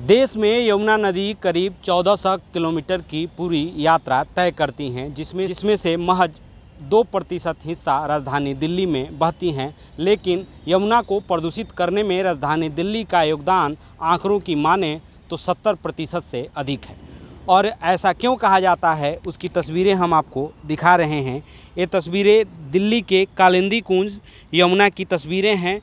देश में यमुना नदी करीब 1400 किलोमीटर की पूरी यात्रा तय करती हैं, जिसमें से महज 2% हिस्सा राजधानी दिल्ली में बहती हैं। लेकिन यमुना को प्रदूषित करने में राजधानी दिल्ली का योगदान आंकड़ों की माने तो 70% से अधिक है। और ऐसा क्यों कहा जाता है, उसकी तस्वीरें हम आपको दिखा रहे हैं। ये तस्वीरें दिल्ली के कालिंदी कुंज यमुना की तस्वीरें हैं।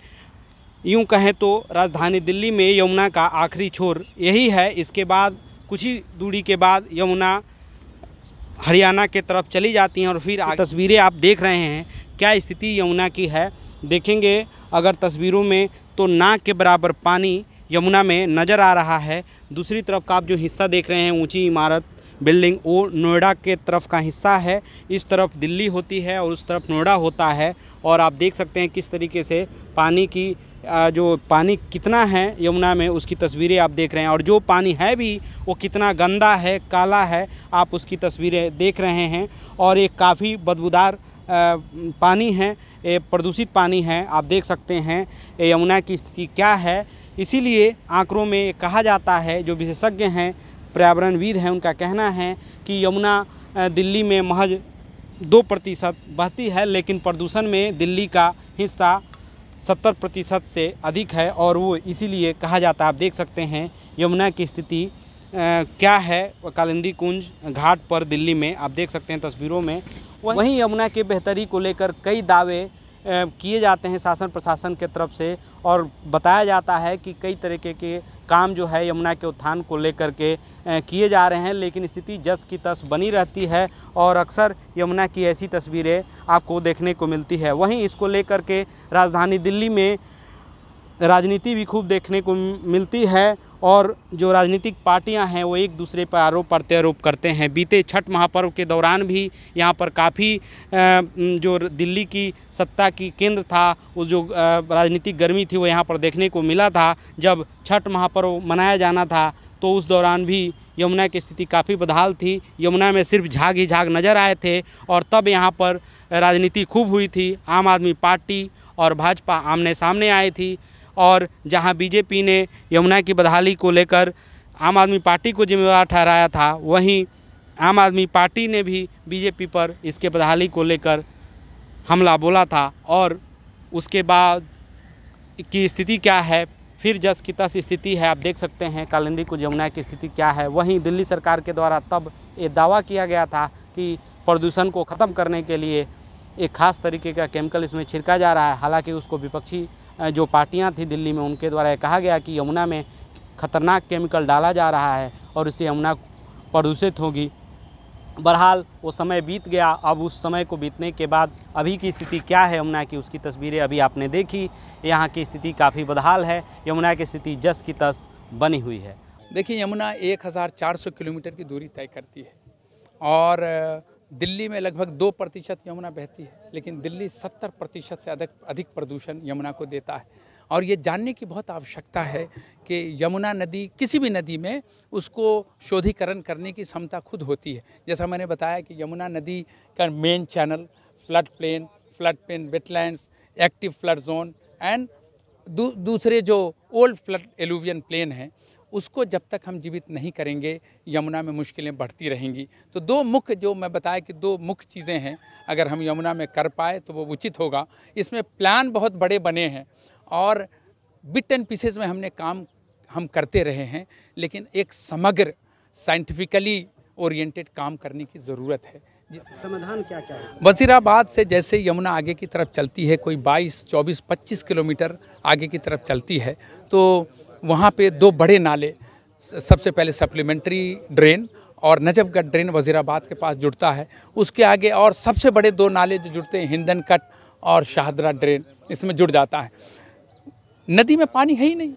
यूँ कहें तो राजधानी दिल्ली में यमुना का आखिरी छोर यही है। इसके बाद कुछ ही दूरी के बाद यमुना हरियाणा के तरफ चली जाती हैं और फिर तस्वीरें आप देख रहे हैं क्या स्थिति यमुना की है। देखेंगे अगर तस्वीरों में तो नाक के बराबर पानी यमुना में नज़र आ रहा है। दूसरी तरफ का आप जो हिस्सा देख रहे हैं, ऊंची इमारत बिल्डिंग, वो नोएडा के तरफ का हिस्सा है। इस तरफ दिल्ली होती है और उस तरफ नोएडा होता है। और आप देख सकते हैं किस तरीके से पानी की जो पानी कितना है यमुना में, उसकी तस्वीरें आप देख रहे हैं। और जो पानी है भी वो कितना गंदा है, काला है, आप उसकी तस्वीरें देख रहे हैं। और ये काफ़ी बदबूदार पानी है, ये प्रदूषित पानी है। आप देख सकते हैं यमुना की स्थिति क्या है। इसीलिए आंकड़ों में कहा जाता है, जो विशेषज्ञ हैं, पर्यावरणविद हैं, उनका कहना है कि यमुना दिल्ली में महज 2% बहती है, लेकिन प्रदूषण में दिल्ली का हिस्सा 70% से अधिक है। और वो इसीलिए कहा जाता है। आप देख सकते हैं यमुना की स्थिति क्या है कालिंदी कुंज घाट पर दिल्ली में, आप देख सकते हैं तस्वीरों में। वहीं यमुना के बेहतरी को लेकर कई दावे किए जाते हैं शासन प्रशासन के तरफ से, और बताया जाता है कि कई तरीके के काम जो है यमुना के उत्थान को लेकर के किए जा रहे हैं। लेकिन स्थिति जस की तस बनी रहती है और अक्सर यमुना की ऐसी तस्वीरें आपको देखने को मिलती है। वहीं इसको लेकर के राजधानी दिल्ली में राजनीति भी खूब देखने को मिलती है। और जो राजनीतिक पार्टियां हैं वो एक दूसरे पर आरोप प्रत्यारोप करते हैं। बीते छठ महापर्व के दौरान भी यहाँ पर काफ़ी जो दिल्ली की सत्ता की केंद्र था, उस जो राजनीतिक गर्मी थी वो यहाँ पर देखने को मिला था। जब छठ महापर्व मनाया जाना था तो उस दौरान भी यमुना की स्थिति काफ़ी बदहाल थी। यमुना में सिर्फ झाग ही झाग नज़र आए थे। और तब यहाँ पर राजनीति खूब हुई थी। आम आदमी पार्टी और भाजपा आमने सामने आई थी। और जहां बीजेपी ने यमुना की बदहाली को लेकर आम आदमी पार्टी को जिम्मेदार ठहराया था, वहीं आम आदमी पार्टी ने भी बीजेपी पर इसके बदहाली को लेकर हमला बोला था। और उसके बाद की स्थिति क्या है, फिर जस की तस स्थिति है। आप देख सकते हैं कालिंदी कुंज यमुना की स्थिति क्या है। वहीं दिल्ली सरकार के द्वारा तब ये दावा किया गया था कि प्रदूषण को ख़त्म करने के लिए एक ख़ास तरीके का केमिकल इसमें छिड़का जा रहा है। हालांकि उसको विपक्षी जो पार्टियां थी दिल्ली में, उनके द्वारा कहा गया कि यमुना में खतरनाक केमिकल डाला जा रहा है और इससे यमुना प्रदूषित होगी। बहरहाल वो समय बीत गया। अब उस समय को बीतने के बाद अभी की स्थिति क्या है यमुना की, उसकी तस्वीरें अभी आपने देखी। यहाँ की स्थिति काफ़ी बदहाल है। यमुना की स्थिति जस की तस बनी हुई है। देखिए, यमुना 1400 किलोमीटर की दूरी तय करती है और दिल्ली में लगभग 2% यमुना बहती है, लेकिन दिल्ली 70% से अधिक प्रदूषण यमुना को देता है। और ये जानने की बहुत आवश्यकता है कि यमुना नदी, किसी भी नदी में उसको शोधीकरण करने की क्षमता खुद होती है। जैसा मैंने बताया कि यमुना नदी का main channel flood plain, wetlands, active flood zone and दूसरे जो ओल्ड फ्लड एलुवियन प्लेन हैं, उसको जब तक हम जीवित नहीं करेंगे यमुना में मुश्किलें बढ़ती रहेंगी। तो दो मुख्य, जो मैं बताया कि 2 मुख्य चीज़ें हैं, अगर हम यमुना में कर पाए तो वो उचित होगा। इसमें प्लान बहुत बड़े बने हैं और बिट एंड पीसेस में हमने काम हम करते रहे हैं, लेकिन एक समग्र साइंटिफिकली ओरिएंटेड काम करने की ज़रूरत है। समाधान क्या क्या है? वजीराबाद से जैसे यमुना आगे की तरफ चलती है, कोई 22, 24, 25 किलोमीटर आगे की तरफ चलती है, तो वहाँ पे 2 बड़े नाले, सबसे पहले सप्लीमेंट्री ड्रेन और नजफगढ़ ड्रेन वजीराबाद के पास जुड़ता है। उसके आगे और सबसे बड़े 2 नाले जो जुड़ते हैं, हिंदन कट और शाहदरा ड्रेन, इसमें जुड़ जाता है। नदी में पानी है ही नहीं।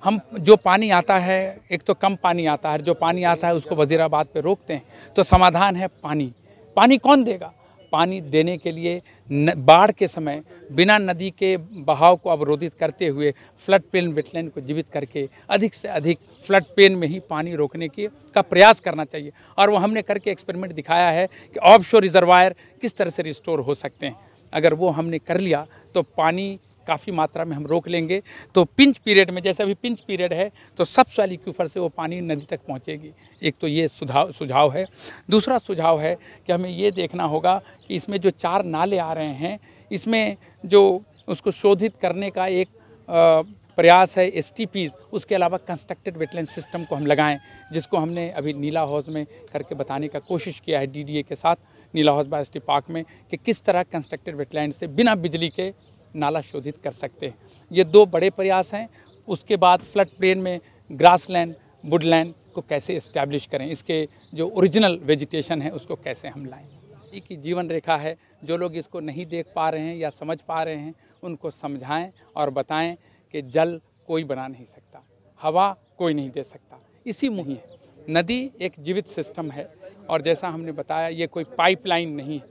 हम जो पानी आता है, एक तो कम पानी आता है, जो पानी आता है उसको वजीराबाद पे रोकते हैं। तो समाधान है पानी। पानी कौन देगा? पानी देने के लिए बाढ़ के समय बिना नदी के बहाव को अवरोधित करते हुए फ्लड प्लेन वेटलैंड को जीवित करके अधिक से अधिक फ्लड प्लेन में ही पानी रोकने का प्रयास करना चाहिए। और वो हमने करके एक्सपेरिमेंट दिखाया है कि ऑफशोर रिजर्वायर किस तरह से रिस्टोर हो सकते हैं। अगर वो हमने कर लिया तो पानी काफ़ी मात्रा में हम रोक लेंगे तो पिंच पीरियड में, जैसे अभी पिंच पीरियड है, तो सब सॉइल एक्वीफर से वो पानी नदी तक पहुँचेगी। एक तो ये सुझाव है। दूसरा सुझाव है कि हमें ये देखना होगा कि इसमें जो 4 नाले आ रहे हैं, इसमें जो उसको शोधित करने का एक प्रयास है STPs, उसके अलावा कंस्ट्रक्टेड वेटलैंड सिस्टम को हम लगाएं, जिसको हमने अभी नीला हाउस में करके बताने का कोशिश किया है DDA के साथ, नीला हाउस बायोस्फीयर पार्क में, कि किस तरह कंस्ट्रक्टेड वेटलैंड से बिना बिजली के नाला शोधित कर सकते हैं। ये 2 बड़े प्रयास हैं। उसके बाद फ्लड प्लेन में ग्रासलैंड, वुडलैंड को कैसे इस्टेब्लिश करें, इसके जो ओरिजिनल वेजिटेशन है उसको कैसे हम लाएं। ये की जीवन रेखा है। जो लोग इसको नहीं देख पा रहे हैं या समझ पा रहे हैं, उनको समझाएं और बताएं कि जल कोई बना नहीं सकता, हवा कोई नहीं दे सकता, इसी मुहिम है। नदी एक जीवित सिस्टम है और जैसा हमने बताया, ये कोई पाइपलाइन नहीं है,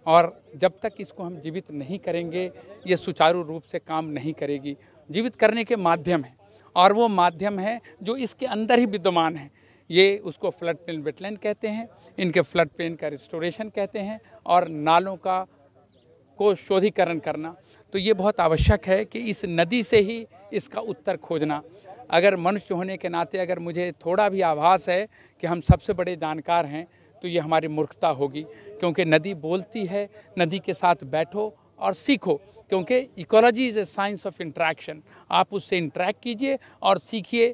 और जब तक इसको हम जीवित नहीं करेंगे, ये सुचारू रूप से काम नहीं करेगी। जीवित करने के माध्यम है, और वो माध्यम है जो इसके अंदर ही विद्यमान है। ये उसको फ्लड प्लेन वेटलैंड कहते हैं, इनके फ्लड प्लेन का रिस्टोरेशन कहते हैं, और नालों को शोधीकरण करना। तो ये बहुत आवश्यक है कि इस नदी से ही इसका उत्तर खोजना। अगर मनुष्य होने के नाते अगर मुझे थोड़ा भी आभास है कि हम सबसे बड़े जानकार हैं, तो ये हमारी मूर्खता होगी, क्योंकि नदी बोलती है। नदी के साथ बैठो और सीखो, क्योंकि ecology is a science of interaction. आप उससे इंटरेक्ट कीजिए और सीखिए